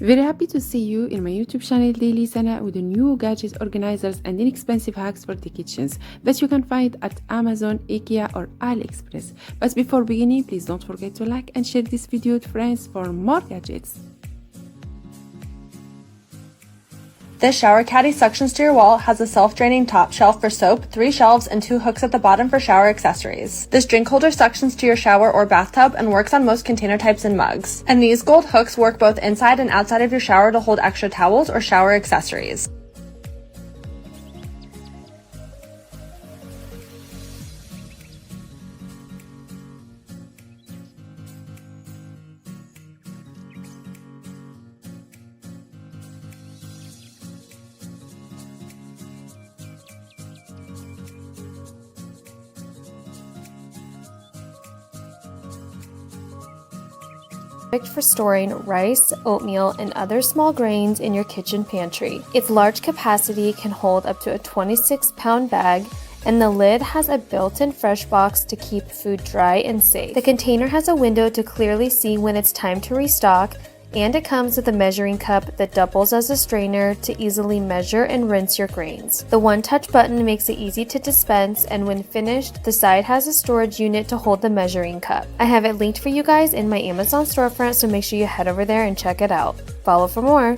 Very happy to see you in my YouTube channel daily Sana with the new gadget organizers and inexpensive hacks for the kitchens that you can find at Amazon, IKEA or AliExpress. But before beginning, please don't forget to like and share this video with friends for more gadgets. This shower caddy suctions to your wall, has a self-draining top shelf for soap, 3 shelves, and 2 hooks at the bottom for shower accessories. This drink holder suctions to your shower or bathtub and works on most container types and mugs. And these gold hooks work both inside and outside of your shower to hold extra towels or shower accessories. Perfect for storing rice, oatmeal, and other small grains in your kitchen pantry. Its large capacity can hold up to a 26-pound bag, and the lid has a built-in fresh box to keep food dry and safe. The container has a window to clearly see when it's time to restock, and it comes with a measuring cup that doubles as a strainer to easily measure and rinse your grains. The one-touch button makes it easy to dispense, and when finished, the side has a storage unit to hold the measuring cup. I have it linked for you guys in my Amazon storefront, so make sure you head over there and check it out. Follow for more.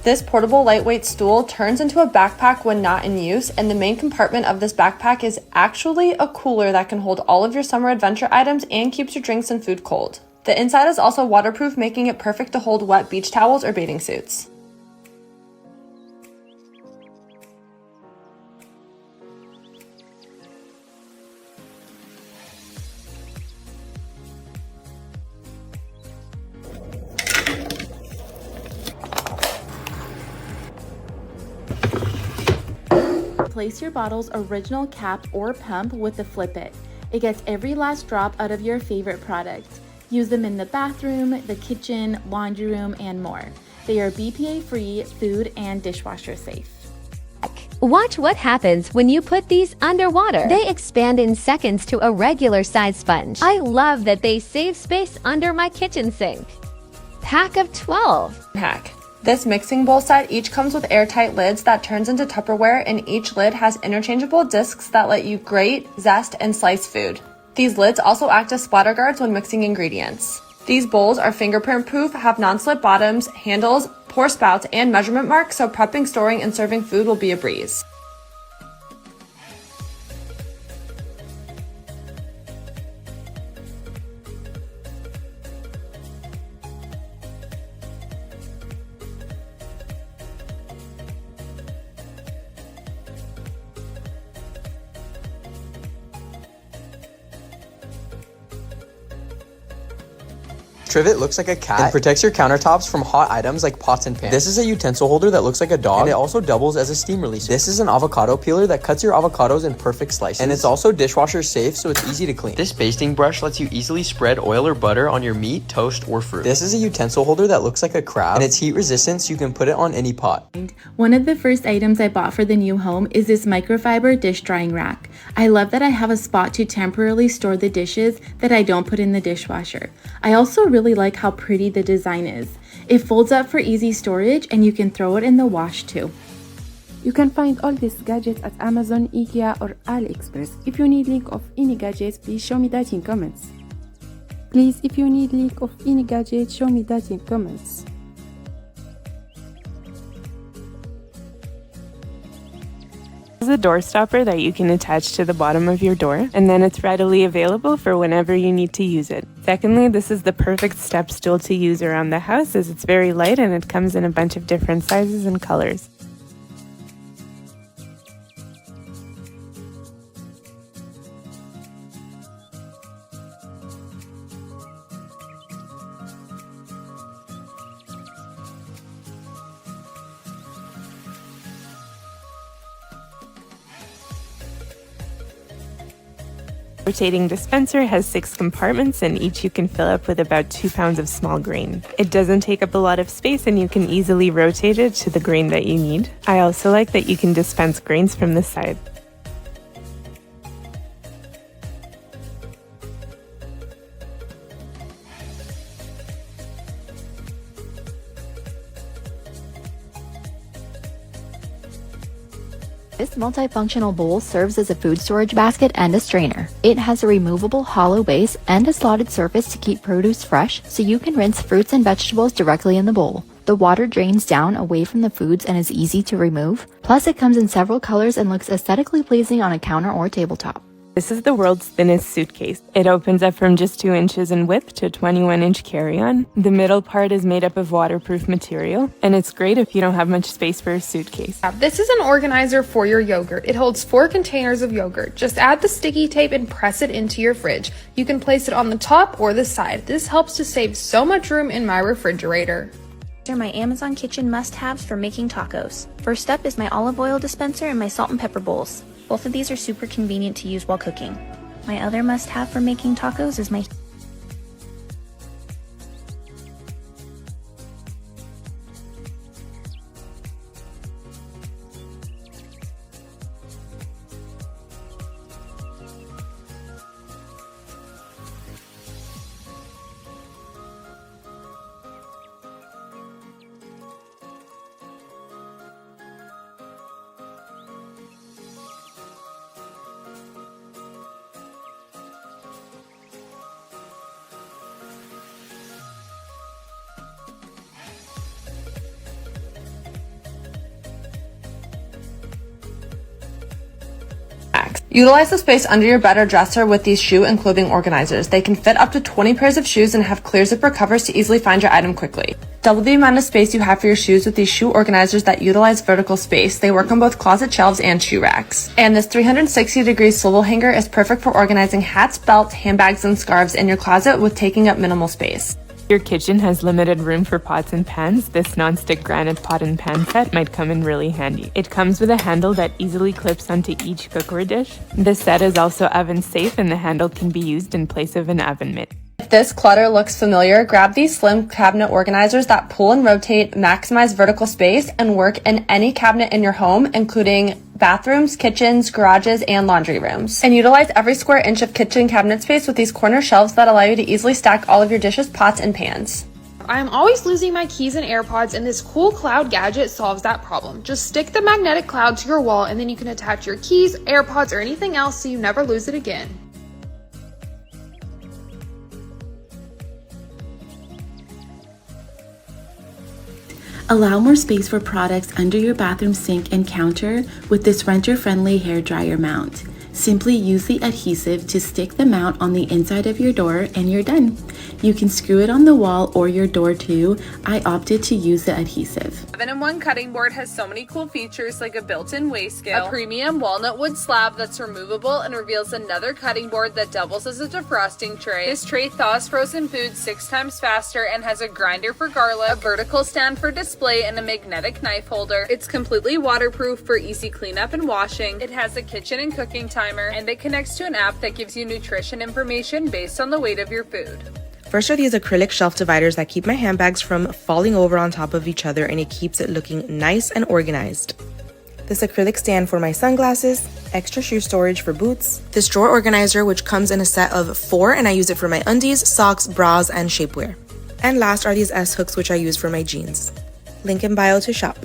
This portable lightweight stool turns into a backpack when not in use, and the main compartment of this backpack is actually a cooler that can hold all of your summer adventure items and keeps your drinks and food cold. The inside is also waterproof, making it perfect to hold wet beach towels or bathing suits. Replace your bottle's original cap or pump with the Flip It. It gets every last drop out of your favorite product. Use them in the bathroom, the kitchen, laundry room, and more. They are BPA-free, food and dishwasher safe. Watch what happens when you put these underwater. They expand in seconds to a regular size sponge. I love that they save space under my kitchen sink. Pack of 12. Hack. This mixing bowl set each comes with airtight lids that turns into Tupperware, and each lid has interchangeable discs that let you grate, zest, and slice food. These lids also act as splatter guards when mixing ingredients. These bowls are fingerprint proof, have non-slip bottoms, handles, pour spouts, and measurement marks, so prepping, storing, and serving food will be a breeze. Trivet looks like a cat and protects your countertops from hot items like pots and pans. This is a utensil holder that looks like a dog, and it also doubles as a steam releaser. This is an avocado peeler that cuts your avocados in perfect slices, and it's also dishwasher safe, so it's easy to clean. This basting brush lets you easily spread oil or butter on your meat, toast, or fruit. This is a utensil holder that looks like a crab, and it's heat resistant, so you can put it on any pot. One of the first items I bought for the new home is this microfiber dish drying rack. I love that I have a spot to temporarily store the dishes that I don't put in the dishwasher. I also really like how pretty the design is. It folds up for easy storage, and you can throw it in the wash too. You can find all these gadgets at Amazon, IKEA or AliExpress. If you need link of any gadgets, please show me that in comments. Please, if you need link of any gadget, show me that in comments. This is a door stopper that you can attach to the bottom of your door, and then it's readily available for whenever you need to use it. Secondly, this is the perfect step stool to use around the house, as it's very light and it comes in a bunch of different sizes and colors. Rotating dispenser has 6 compartments, and each you can fill up with about 2 pounds of small grain. It doesn't take up a lot of space, and you can easily rotate it to the grain that you need. I also like that you can dispense grains from the side. This multifunctional bowl serves as a food storage basket and a strainer. It has a removable hollow base and a slotted surface to keep produce fresh, so you can rinse fruits and vegetables directly in the bowl. The water drains down away from the foods and is easy to remove. Plus, it comes in several colors and looks aesthetically pleasing on a counter or tabletop. This is the world's thinnest suitcase. It opens up from just 2 inches in width to 21-inch carry-on. The middle part is made up of waterproof material, and it's great if you don't have much space for a suitcase. This is an organizer for your yogurt. It holds 4 containers of yogurt. Just add the sticky tape and press it into your fridge. You can place it on the top or the side. This helps to save so much room in my refrigerator. These are my Amazon kitchen must-haves for making tacos. First up is my olive oil dispenser and my salt and pepper bowls. Both of these are super convenient to use while cooking. My other must-have for making tacos is my Utilize the space under your bed or dresser with these shoe and clothing organizers. They can fit up to 20 pairs of shoes and have clear zipper covers to easily find your item quickly. Double the amount of space you have for your shoes with these shoe organizers that utilize vertical space. They work on both closet shelves and shoe racks. And this 360-degree swivel hanger is perfect for organizing hats, belts, handbags, and scarves in your closet with taking up minimal space. Your kitchen has limited room for pots and pans. This non-stick granite pot and pan set might come in really handy. It comes with a handle that easily clips onto each cookware dish. This set is also oven safe, and the handle can be used in place of an oven mitt. If this clutter looks familiar, grab these slim cabinet organizers that pull and rotate, maximize vertical space, and work in any cabinet in your home, including bathrooms, kitchens, garages, and laundry rooms. And utilize every square inch of kitchen cabinet space with these corner shelves that allow you to easily stack all of your dishes, pots, and pans. I am always losing my keys and AirPods, and this cool cloud gadget solves that problem. Just stick the magnetic cloud to your wall, and then you can attach your keys, AirPods, or anything else so you never lose it again. Allow more space for products under your bathroom sink and counter with this renter-friendly hair dryer mount. Simply use the adhesive to stick the mount on the inside of your door and you're done. You can screw it on the wall or your door too. I opted to use the adhesive. 7-in-1 cutting board has so many cool features like a built-in weigh scale, a premium walnut wood slab that's removable and reveals another cutting board that doubles as a defrosting tray. This tray thaws frozen food 6 times faster and has a grinder for garlic, a vertical stand for display, and a magnetic knife holder. It's completely waterproof for easy cleanup and washing. It has a kitchen and cooking timer, and it connects to an app that gives you nutrition information based on the weight of your food. First are these acrylic shelf dividers that keep my handbags from falling over on top of each other, and it keeps it looking nice and organized. This acrylic stand for my sunglasses, extra shoe storage for boots, this drawer organizer which comes in a set of 4 and I use it for my undies, socks, bras, and shapewear. And last are these S-hooks which I use for my jeans. Link in bio to shop.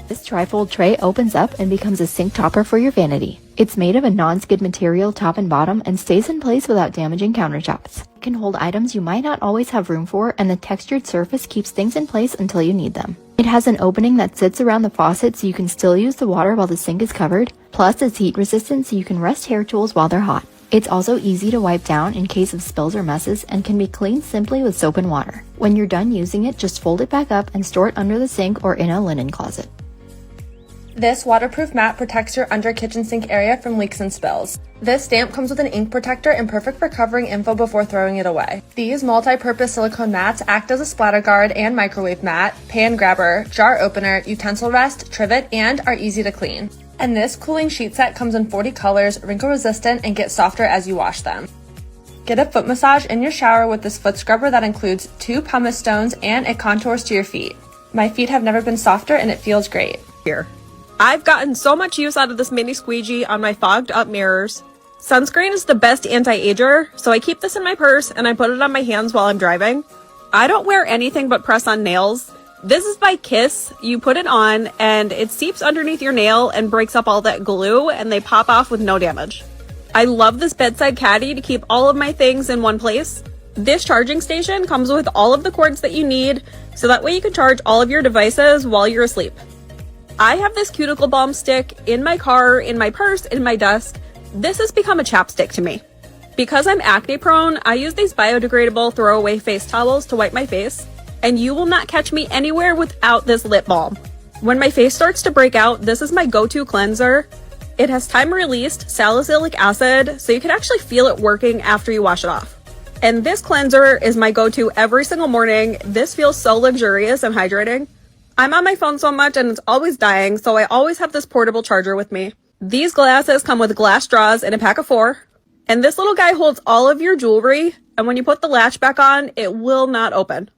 This trifold tray opens up and becomes a sink topper for your vanity. It's made of a non-skid material top and bottom and stays in place without damaging countertops. It can hold items you might not always have room for, and the textured surface keeps things in place until you need them. It has an opening that sits around the faucet so you can still use the water while the sink is covered, plus it's heat resistant so you can rest hair tools while they're hot. It's also easy to wipe down in case of spills or messes and can be cleaned simply with soap and water. When you're done using it, just fold it back up and store it under the sink or in a linen closet. This waterproof mat protects your under kitchen sink area from leaks and spills. This stamp comes with an ink protector and perfect for covering info before throwing it away. These multi-purpose silicone mats act as a splatter guard and microwave mat, pan grabber, jar opener, utensil rest, trivet, and are easy to clean. And this cooling sheet set comes in 40 colors, wrinkle resistant, and gets softer as you wash them. Get a foot massage in your shower with this foot scrubber that includes 2 pumice stones and it contours to your feet. My feet have never been softer and it feels great. Here. I've gotten so much use out of this mini squeegee on my fogged up mirrors. Sunscreen is the best anti-ager, so I keep this in my purse and I put it on my hands while I'm driving. I don't wear anything but press-on nails, This is by Kiss. You put it on and it seeps underneath your nail and breaks up all that glue, and they pop off with no damage. I love this bedside caddy to keep all of my things in one place. This charging station comes with all of the cords that you need, so that way you can charge all of your devices while you're asleep. I have this cuticle balm stick in my car, in my purse, in my desk. This has become a chapstick to me. Because I'm acne prone, I use these biodegradable throwaway face towels to wipe my face. And you will not catch me anywhere without this lip balm. When my face starts to break out, this is my go-to cleanser. It has time-released salicylic acid, so you can actually feel it working after you wash it off. And this cleanser is my go-to every single morning. This feels so luxurious and hydrating. I'm on my phone so much and it's always dying, so I always have this portable charger with me. These glasses come with glass straws in a pack of 4. And this little guy holds all of your jewelry, and when you put the latch back on, it will not open.